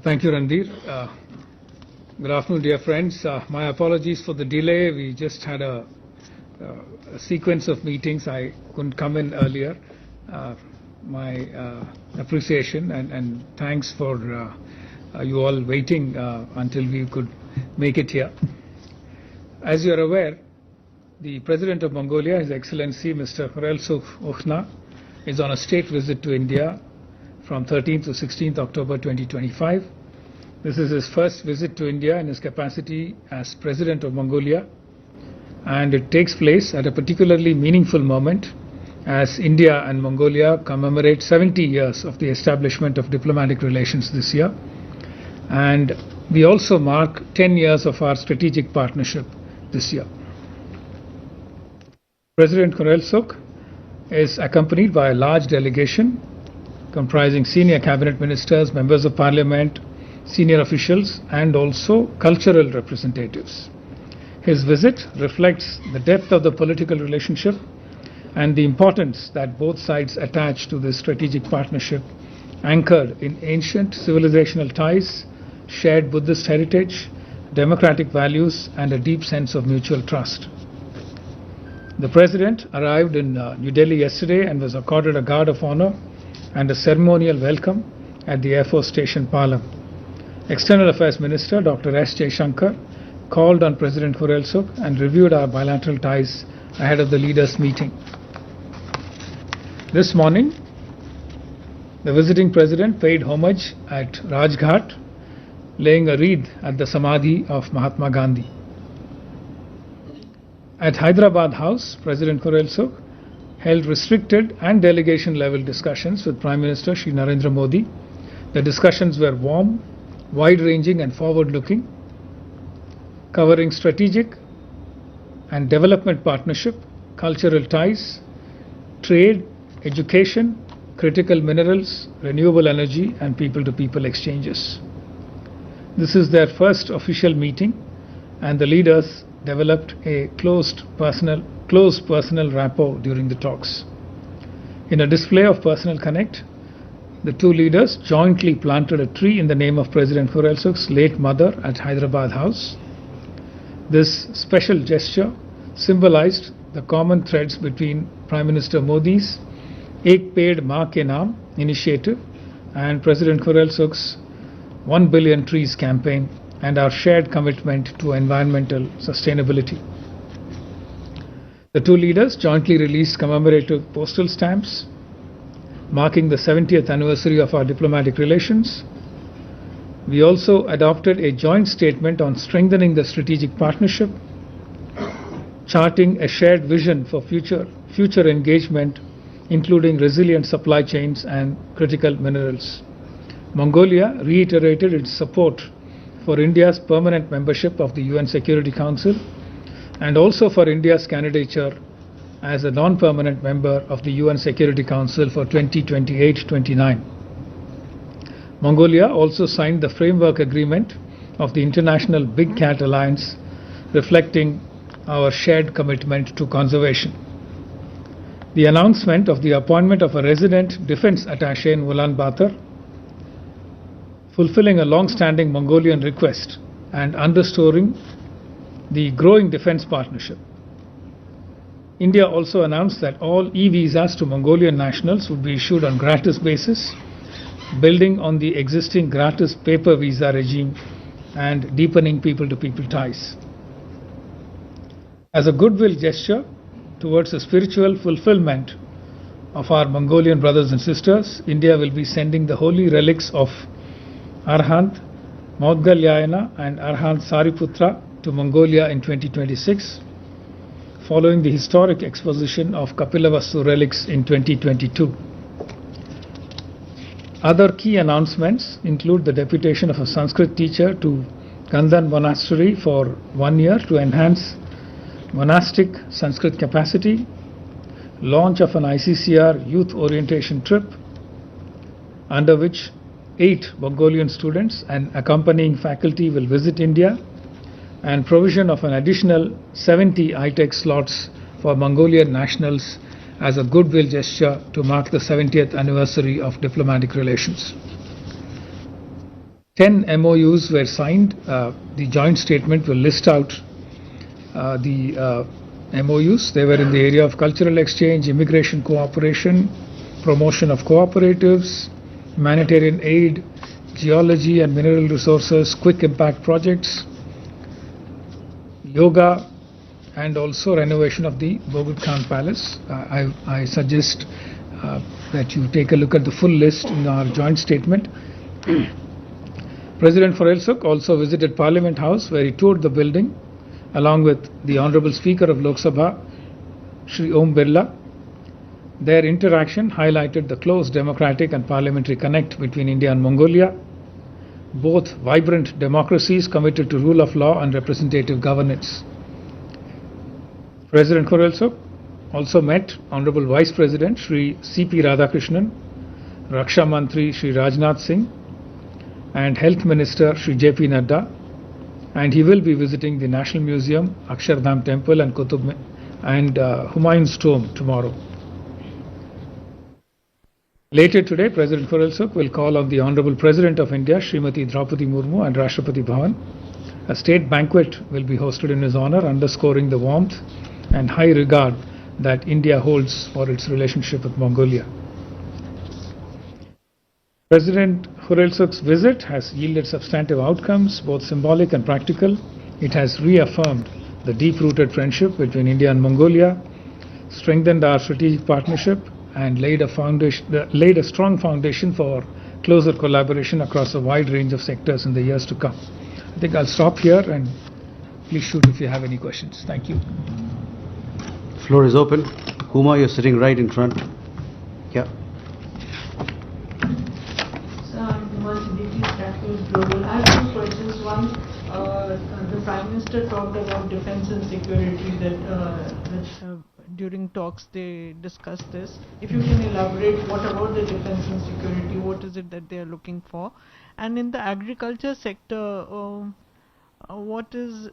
Thank you, Randir. Good afternoon, dear friends. My apologies for the delay. We just had a sequence of meetings. I couldn't come in earlier. My appreciation and thanks for you all waiting until we could make it here. As you are aware, the President of Mongolia, His Excellency Mr. Khurelsukh Okhna, is on a state visit to India from 13th to 16th October 2025. This is his first visit to India in his capacity as President of Mongolia, and it takes place at a particularly meaningful moment as India and Mongolia commemorate 70 years of the establishment of diplomatic relations this year, and we also mark 10 years of our strategic partnership this year. President Khurelsukh is accompanied by a large delegation comprising senior cabinet ministers, members of parliament, senior officials, and also cultural representatives. His visit reflects the depth of the political relationship and the importance that both sides attach to this strategic partnership anchored in ancient civilizational ties, shared Buddhist heritage, democratic values, and a deep sense of mutual trust. The President arrived in New Delhi yesterday and was accorded a guard of honor and a ceremonial welcome at the Air Force Station Palam. External Affairs Minister Dr. S. Jaishankar called on President Khurelsukh and reviewed our bilateral ties ahead of the leaders' meeting. This morning, the visiting President paid homage at Rajghat, laying a wreath at the Samadhi of Mahatma Gandhi. At Hyderabad House, President Khurelsukh held restricted and delegation-level discussions with Prime Minister Shri Narendra Modi. The discussions were warm, wide-ranging and forward-looking, covering strategic and development partnership, cultural ties, trade, education, critical minerals, renewable energy and people-to-people exchanges. This is their first official meeting, and the leaders developed a close personal rapport during the talks. In a display of personal connect, the two leaders jointly planted a tree in the name of President Khurelsukh's late mother at Hyderabad House. This special gesture symbolized the common threads between Prime Minister Modi's Ek Ped Maa Ke Naam initiative and President Khurelsukh's 1 billion trees campaign and our shared commitment to environmental sustainability. The two leaders jointly released commemorative postal stamps marking the 70th anniversary of our diplomatic relations. We also adopted a joint statement on strengthening the strategic partnership, charting a shared vision for future engagement, including resilient supply chains and critical minerals. Mongolia reiterated its support for India's permanent membership of the UN Security Council and also for India's candidature as a non-permanent member of the UN Security Council for 2028-29. Mongolia also signed the framework agreement of the International Big Cat Alliance, reflecting our shared commitment to conservation. The announcement of the appointment of a resident defense attaché in Ulaanbaatar, fulfilling a long-standing Mongolian request and underscoring the growing defense partnership. India also announced that all e-visas to Mongolian nationals would be issued on gratis basis, building on the existing gratis paper visa regime and deepening people-to-people ties. As a goodwill gesture towards the spiritual fulfillment of our Mongolian brothers and sisters, India will be sending the holy relics of Arhant Maudgalyayana and Arhant Sariputra to Mongolia in 2026, following the historic exposition of Kapilavastu relics in 2022. Other key announcements include the deputation of a Sanskrit teacher to Gandhan Monastery for 1 year to enhance monastic Sanskrit capacity, launch of an ICCR youth orientation trip, under which 8 Mongolian students and accompanying faculty will visit India, and provision of an additional 70 ITEC slots for Mongolian nationals as a goodwill gesture to mark the 70th anniversary of diplomatic relations. 10 MOUs were signed. The joint statement will list out the MOUs. They were in the area of cultural exchange, immigration cooperation, promotion of cooperatives, humanitarian aid, geology and mineral resources, quick impact projects, yoga, and also renovation of the Bogut Khan Palace. I suggest that you take a look at the full list in our joint statement. President Forelsuk also visited Parliament House, where he toured the building along with the Honorable Speaker of Lok Sabha, Shri Om Birla. Their interaction highlighted the close democratic and parliamentary connect between India and Mongolia, both vibrant democracies committed to rule of law and representative governance. President Khurelsuk also met Honorable Vice President Shri C.P. Radhakrishnan, Raksha Mantri Shri Rajnath Singh, and Health Minister Shri J.P. Nadda, and he will be visiting the National Museum, Akshardham Temple and Humayun's Tomb tomorrow. Later today, President Khurelsuk will call on the Honorable President of India, Srimati Draupadi Murmu, and Rashtrapati Bhavan. A state banquet will be hosted in his honor, underscoring the warmth and high regard that India holds for its relationship with Mongolia. President Khurelsuk's visit has yielded substantive outcomes, both symbolic and practical. It has reaffirmed the deep-rooted friendship between India and Mongolia, strengthened our strategic partnership, and laid a strong foundation for closer collaboration across a wide range of sectors in the years to come. I think I'll stop here, and please shoot if you have any questions. Thank you. Floor is open. Huma, you're sitting right in front. Yeah. Global. I have two questions. One, the Prime Minister talked about defense and security that during talks they discussed this. If you can elaborate, what about the defense and security? What is it that they are looking for? And in the agriculture sector, what is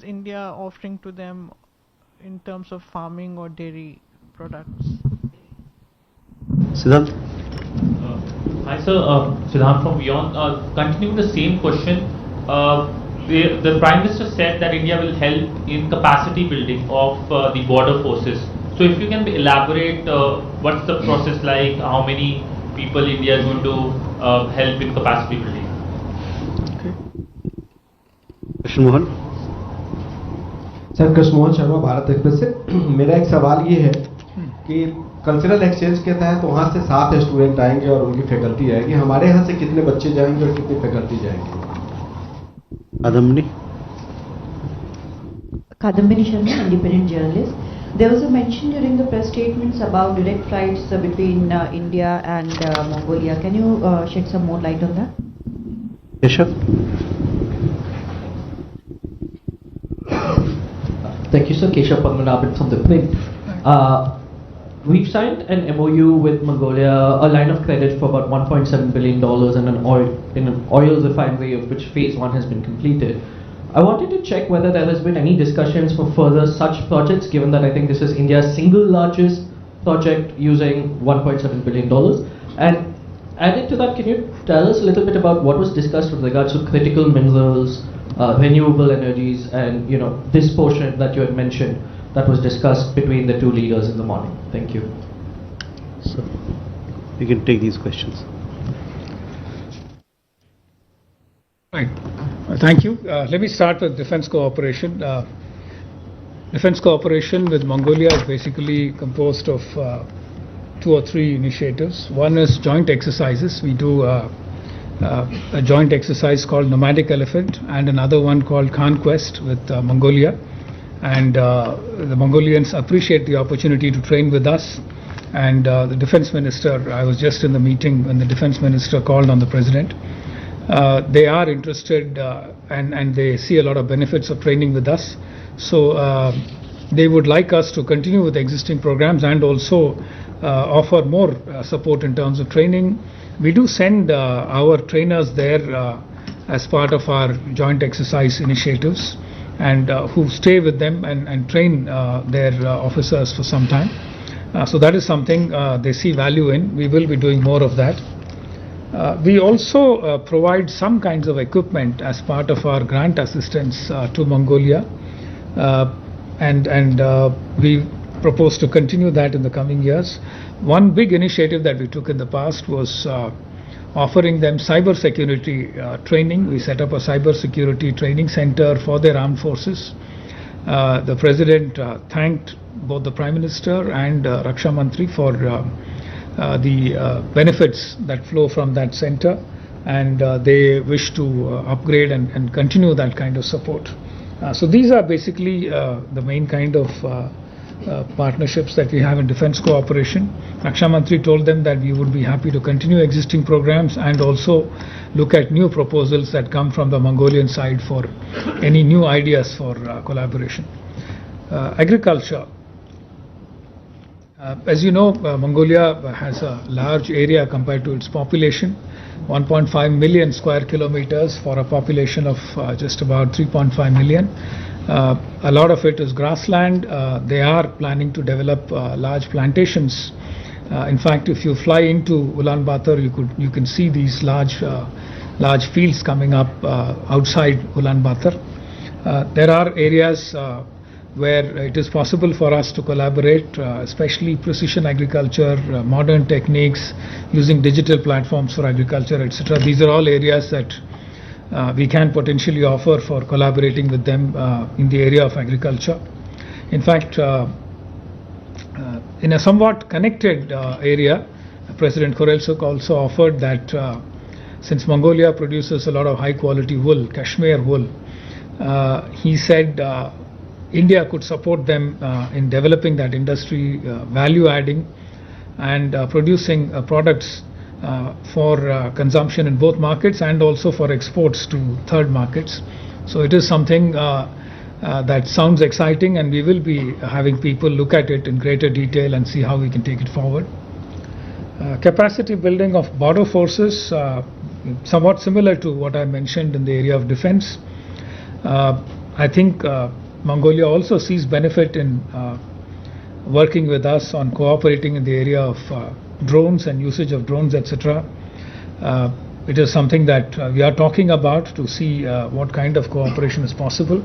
India offering to them in terms of farming or dairy products? Siddhant? Hi sir, Siddhant from Beyond. Continuing the same question, the Prime Minister said that India will help in capacity building of the border forces. So if you can elaborate, what's the process like, how many people India is going to help in capacity building? Okay. Krishna Mohan? Sir Krishna Mohan Sharma Bharat express से मेरा एक सवाल ये है कि cultural exchange के तहत वहाँ से 7 स्टूडेंट आएंगे और उनकी फैकल्टी आएगी, हमारे यहाँ से कितने बच्चे जाएंगे और कितनी फैकल्टी जाएंगे? Kadambini Sharma, independent journalist. There was a mention during the press statements about direct flights between India and Mongolia. Can you shed some more light on that? Keshav? Thank you, sir. Keshav Padmanabhan from the print. We've signed an MOU with Mongolia, a line of credit for about $1.7 billion in an oil refinery, of which phase 1 has been completed. I wanted to check whether there has been any discussions for further such projects, given that I think this is India's single largest project using $1.7 billion. And added to that, can you tell us a little bit about what was discussed with regards to critical minerals, renewable energies, and this portion that you had mentioned that was discussed between the two leaders in the morning? Thank you. So, you can take these questions. Right. Thank you. Let me start with defense cooperation. Defense cooperation with Mongolia is basically composed of 2 or 3 initiatives. One is joint exercises. We do a joint exercise called Nomadic Elephant and another one called Conquest with Mongolia. And the Mongolians appreciate the opportunity to train with us. And the defense minister, I was just in the meeting when the defense minister called on the president. They are interested and they see a lot of benefits of training with us. So they would like us to continue with existing programs and also offer more support in terms of training. We do send our trainers there as part of our joint exercise initiatives, and who stay with them and train their officers for some time. So that is something they see value in. We will be doing more of that. We also provide some kinds of equipment as part of our grant assistance to Mongolia, and we propose to continue that in the coming years. One big initiative that we took in the past was offering them cyber security training. We set up a cyber security training center for their armed forces. The President thanked both the Prime Minister and Raksha Mantri for the benefits that flow from that center, and they wish to upgrade and continue that kind of support. So these are basically the main kind of partnerships that we have in defense cooperation. Raksha Mantri told them that we would be happy to continue existing programs and also look at new proposals that come from the Mongolian side for any new ideas for collaboration. Agriculture. As you know, Mongolia has a large area compared to its population, 1.5 million square kilometers for a population of just about 3.5 million. A lot of it is grassland. They are planning to develop large plantations. In fact, if you fly into Ulaanbaatar, you can see these large fields coming up outside Ulaanbaatar. There are areas where it is possible for us to collaborate, especially precision agriculture, modern techniques, using digital platforms for agriculture, etc. These are all areas that we can potentially offer for collaborating with them in the area of agriculture. In fact, in a somewhat connected area, President Khurelsukh also offered that since Mongolia produces a lot of high quality wool, Kashmir wool, he said India could support them in developing that industry, value adding and producing products for consumption in both markets and also for exports to third markets. So it is something that sounds exciting, and we will be having people look at it in greater detail and see how we can take it forward. Capacity building of border forces, somewhat similar to what I mentioned in the area of defense. I think Mongolia also sees benefit in working with us on cooperating in the area of drones and usage of drones, etc. It is something that we are talking about to see what kind of cooperation is possible.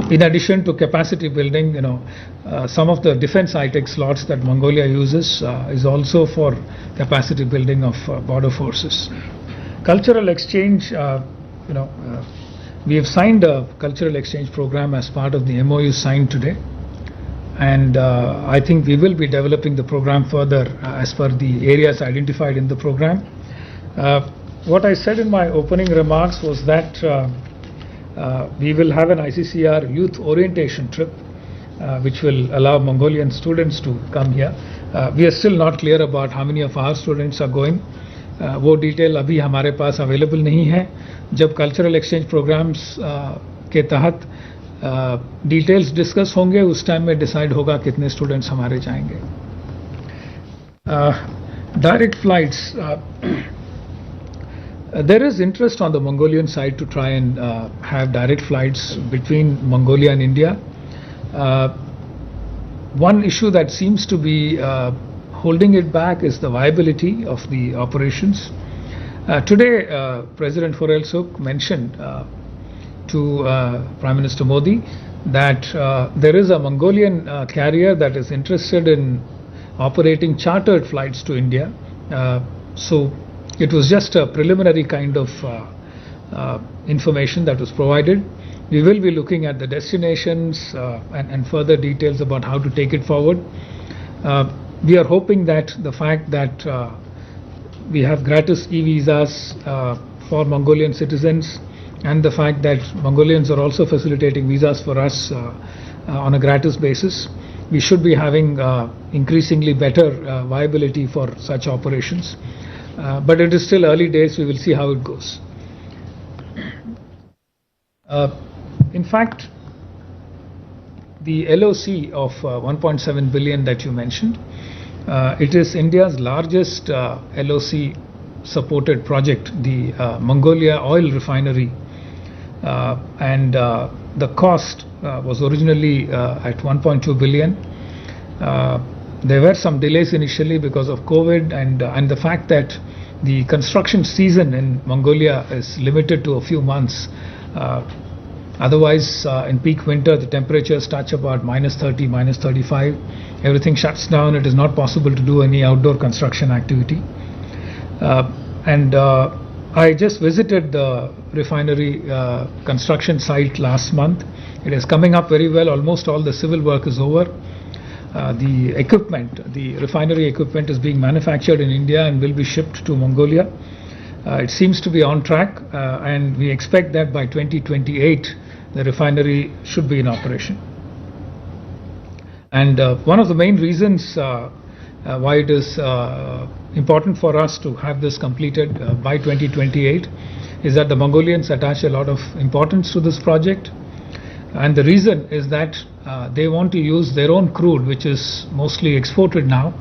In addition to capacity building, some of the defense high-tech slots that Mongolia uses is also for capacity building of border forces. Cultural exchange, we have signed a cultural exchange program as part of the MOU signed today, and I think we will be developing the program further as per the areas identified in the program. What I said in my opening remarks was that we will have an ICCR youth orientation trip which will allow Mongolian students to come here. We are still not clear about how many of our students are going. वो detail अभी हमारे पास available नहीं है. जब cultural exchange programmes के तहत details discuss होंगे, उस टाइम में डिसाइड होगा कितने स्टूडेंट्स हमारे जाएंगे. Direct flights, there is interest on the Mongolian side to try and have direct flights between Mongolia and India. One issue that seems to be holding it back is the viability of the operations. Today, President Khurelsukh mentioned to Prime Minister Modi that there is a Mongolian carrier that is interested in operating chartered flights to India. So it was just a preliminary kind of information that was provided. We will be looking at the destinations and further details about how to take it forward. We are hoping that the fact that we have gratis e-visas for Mongolian citizens, and the fact that Mongolians are also facilitating visas for us on a gratis basis, we should be having increasingly better viability for such operations. But it is still early days. We will see how it goes. In fact, the LOC of 1.7 billion that you mentioned, it is India's largest LOC supported project, the Mongolia oil refinery, and the cost was originally at 1.2 billion. There were some delays initially because of COVID and the fact that the construction season in Mongolia is limited to a few months. Otherwise, in peak winter, the temperatures touch about -30, -35. Everything shuts down. It is not possible to do any outdoor construction activity. I just visited the refinery construction site last month. It is coming up very well. Almost all the civil work is over. The equipment, the refinery equipment is being manufactured in India and will be shipped to Mongolia. It seems to be on track, and we expect that by 2028 the refinery should be in operation. And one of the main reasons why it is important for us to have this completed by 2028 is that the Mongolians attach a lot of importance to this project. And the reason is that they want to use their own crude, which is mostly exported now,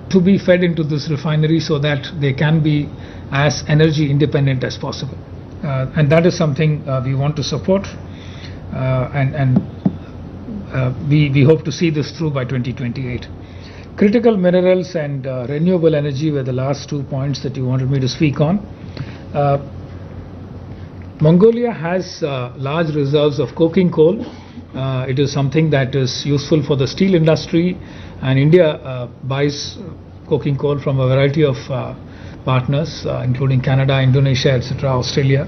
to be fed into this refinery so that they can be as energy independent as possible. And that is something we want to support, and we hope to see this through by 2028. Critical minerals and renewable energy were the last 2 points that you wanted me to speak on. Mongolia has large reserves of coking coal. It is something that is useful for the steel industry, and India buys coking coal from a variety of partners, including Canada, Indonesia, etc., Australia.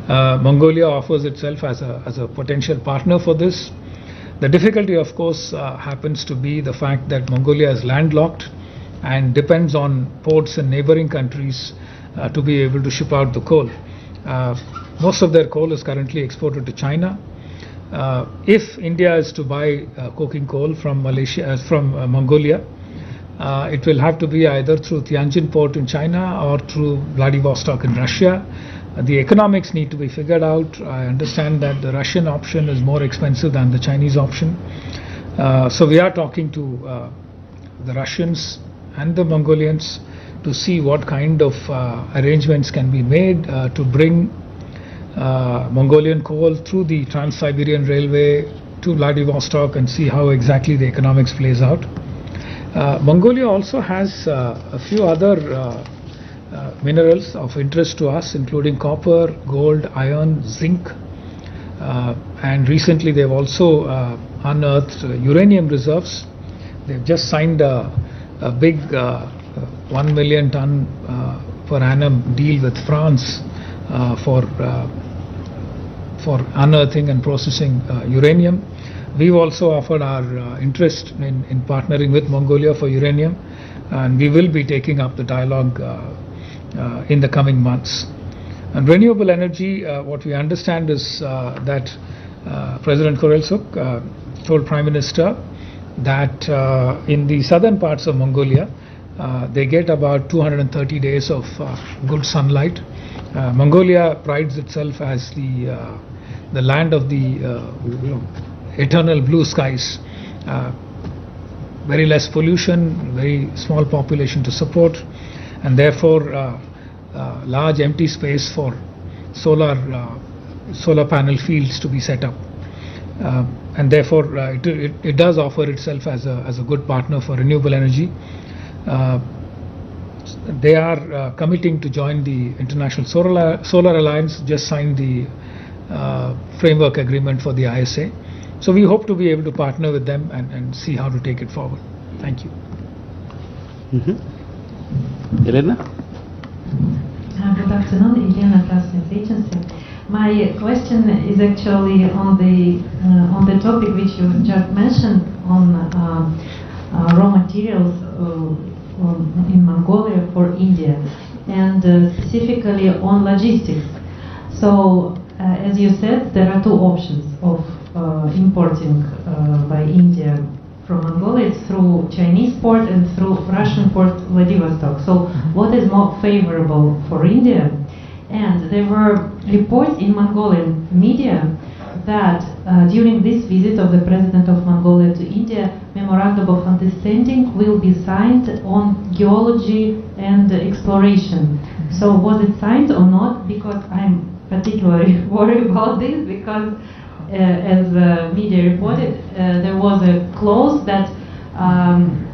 Mongolia offers itself as a potential partner for this. The difficulty, of course, happens to be the fact that Mongolia is landlocked and depends on ports in neighboring countries to be able to ship out the coal. Most of their coal is currently exported to China. If India is to buy coking coal from Mongolia, it will have to be either through Tianjin port in China or through Vladivostok in Russia. The economics need to be figured out. I understand that the Russian option is more expensive than the Chinese option. So we are talking to the Russians and the Mongolians to see what kind of arrangements can be made to bring Mongolian coal through the Trans-Siberian Railway to Vladivostok and see how exactly the economics plays out. Mongolia also has a few other minerals of interest to us, including copper, gold, iron, zinc, and recently they've also unearthed uranium reserves. They've just signed a big 1 million ton per annum deal with France for unearthing and processing uranium. We've also offered our interest in partnering with Mongolia for uranium, and we will be taking up the dialogue in the coming months. And renewable energy, what we understand is that President Khurelsukh told Prime Minister that in the southern parts of Mongolia, they get about 230 days of good sunlight. Mongolia prides itself as the land of the eternal blue skies. Very less pollution, very small population to support, and therefore large empty space for solar panel fields to be set up. And therefore it does offer itself as a good partner for renewable energy. They are committing to join the International Solar Alliance, just signed the framework agreement for the ISA. So we hope to be able to partner with them and see how to take it forward. Thank you. Elena? Good afternoon, Elena, Transparency Agency. My question is actually on the topic which you just mentioned on raw materials in Mongolia for India, and specifically on logistics. So, as you said, there are two options of importing by India from Mongolia. It's through Chinese port and through Russian port Vladivostok. So what is more favorable for India? And there were reports in Mongolian media that during this visit of the President of Mongolia to India, memorandum of understanding will be signed on geology and exploration. So was it signed or not? Because I'm particularly worried about this, because as media reported, there was a clause that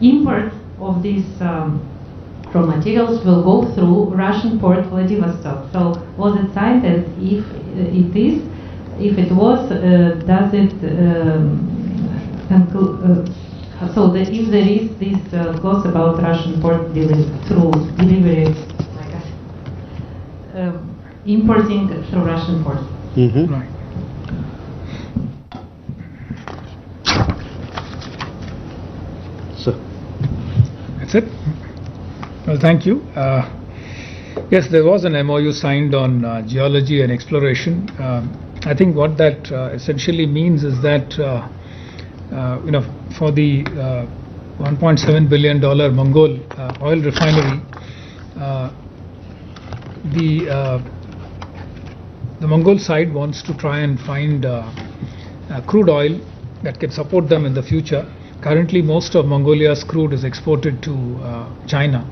import of these raw materials will go through Russian port Vladivostok. So was it signed, and if it is, if it was, does it if there is this clause about Russian port through delivery, importing through Russian port? Right. Sir. That's it? Well, thank you. Yes, there was an MOU signed on geology and exploration. I think what that essentially means is that, for the $1.7 billion Mongol oil refinery, the Mongol side wants to try and find crude oil that can support them in the future. Currently, most of Mongolia's crude is exported to China,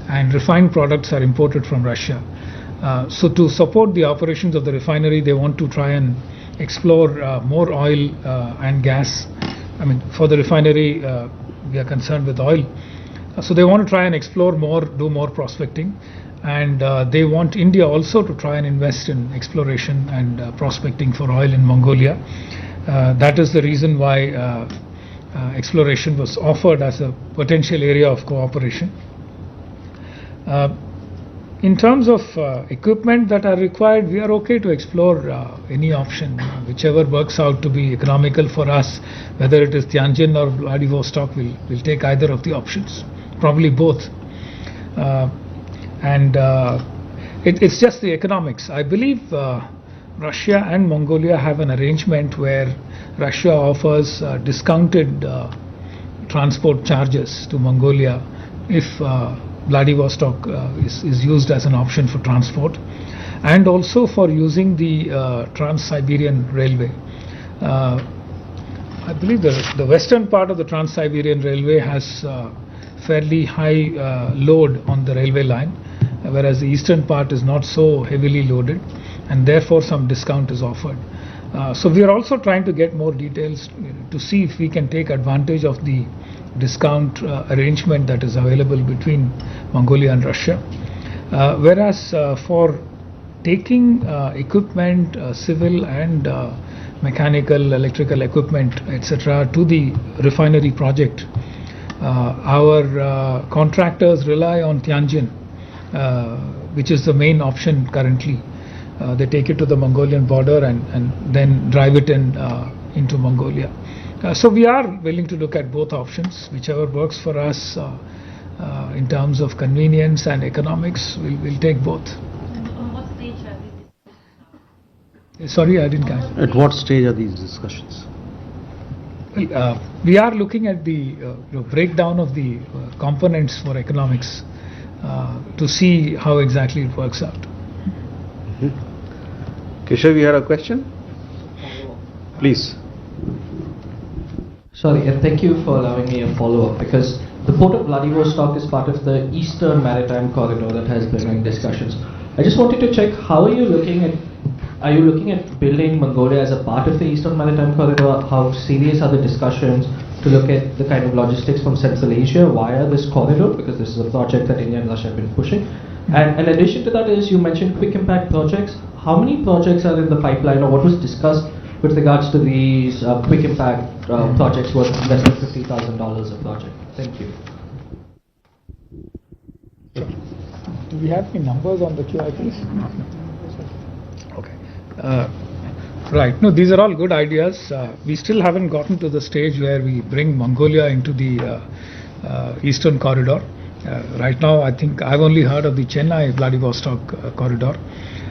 and refined products are imported from Russia. So to support the operations of the refinery, they want to try and explore more oil and gas. I mean, for the refinery, we are concerned with oil. So they want to try and explore more, do more prospecting, and they want India also to try and invest in exploration and prospecting for oil in Mongolia. That is the reason why exploration was offered as a potential area of cooperation. In terms of equipment that are required, we are okay to explore any option, whichever works out to be economical for us. Whether it is Tianjin or Vladivostok, we'll take either of the options, probably both. It's just the economics. I believe Russia and Mongolia have an arrangement where Russia offers discounted transport charges to Mongolia if Vladivostok is used as an option for transport, and also for using the Trans-Siberian Railway. I believe the western part of the Trans-Siberian Railway has fairly high load on the railway line, whereas the eastern part is not so heavily loaded, and therefore some discount is offered. So we are also trying to get more details to see if we can take advantage of the discount arrangement that is available between Mongolia and Russia. Whereas for taking equipment, civil and mechanical, electrical equipment, etc., to the refinery project, our contractors rely on Tianjin, which is the main option currently. They take it to the Mongolian border and then drive it into Mongolia. So we are willing to look at both options, whichever works for us in terms of convenience and economics. We'll take both. And on what stage are these? Sorry, I didn't catch. At what stage are these discussions? We are looking at the breakdown of the components for economics to see how exactly it works out. Keshav, you had a question? Please. Sorry, and thank you for allowing me a follow-up, because the port of Vladivostok is part of the Eastern Maritime Corridor that has been in discussions. I just wanted to check, how are you looking at building Mongolia as a part of the Eastern Maritime Corridor? How serious are the discussions to look at the kind of logistics from Central Asia via this corridor? Because this is a project that India and Russia have been pushing. And in addition to that is, you mentioned quick impact projects. How many projects are in the pipeline, or what was discussed with regards to these quick impact projects worth less than $50,000 a project? Thank you. Do we have any numbers on the QI, please? Okay. Right. No, these are all good ideas. We still haven't gotten to the stage where we bring Mongolia into the Eastern Corridor. Right now, I think I've only heard of the Chennai-Vladivostok corridor.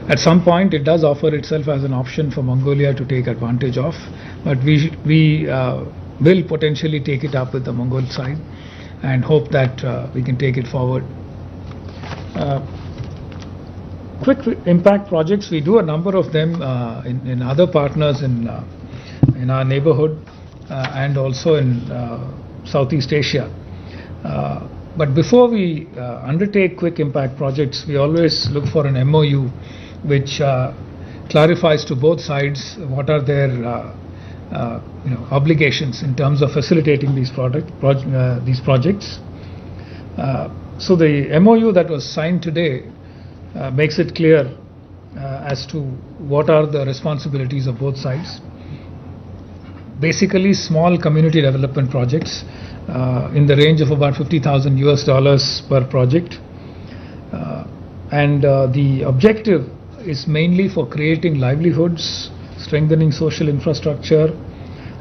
At some point, it does offer itself as an option for Mongolia to take advantage of, but we will potentially take it up with the Mongol side and hope that we can take it forward. Quick impact projects, we do a number of them in other partners in our neighborhood and also in Southeast Asia. But before we undertake quick impact projects, we always look for an MOU which clarifies to both sides what are their obligations in terms of facilitating these projects. So the MOU that was signed today makes it clear as to what are the responsibilities of both sides. Basically, small community development projects in the range of about $50,000 per project, and the objective is mainly for creating livelihoods, strengthening social infrastructure,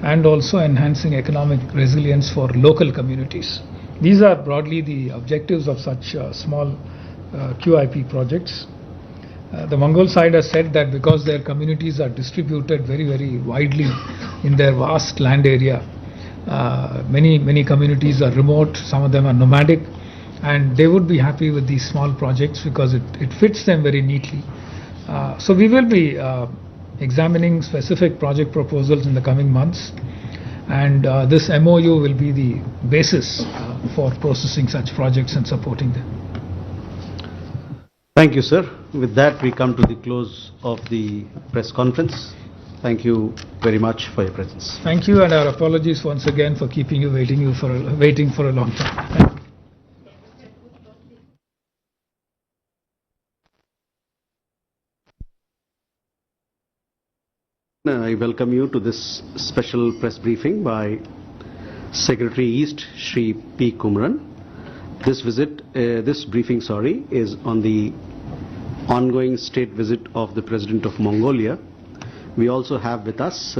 and also enhancing economic resilience for local communities. These are broadly the objectives of such small QIP projects. The Mongol side has said that because their communities are distributed very, very widely in their vast land area, many communities are remote, some of them are nomadic, and they would be happy with these small projects because it fits them very neatly. So we will be examining specific project proposals in the coming months, and this MOU will be the basis for processing such projects and supporting them. Thank you, sir. With that, we come to the close of the press conference. Thank you very much for your presence. Thank you, and our apologies once again for keeping you waiting for a long time. Thank you. I welcome you to this special press briefing by Secretary East, Shri P. Kumran. This briefing, is on the ongoing state visit of the President of Mongolia. We also have with us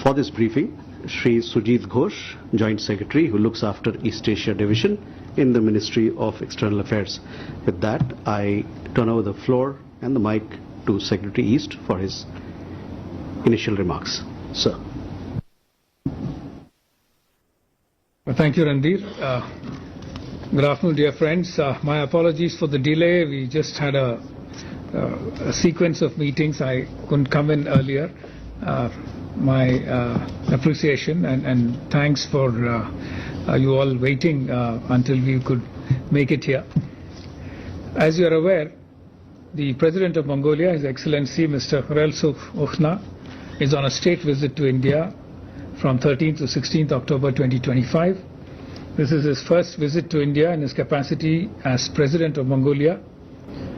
for this briefing Shri Sujit Ghosh, Joint Secretary, who looks after East Asia Division in the Ministry of External Affairs. With that, I turn over the floor and the mic to Secretary East for his initial remarks. Sir. Thank you, Randir. Good afternoon, dear friends. My apologies for the delay. We just had a sequence of meetings. I couldn't come in earlier. My appreciation and thanks for you all waiting until we could make it here. As you are aware, the President of Mongolia, His Excellency Mr. Khurelsukh Okhna, is on a state visit to India from 13th to 16th October 2025. This is his first visit to India in his capacity as President of Mongolia.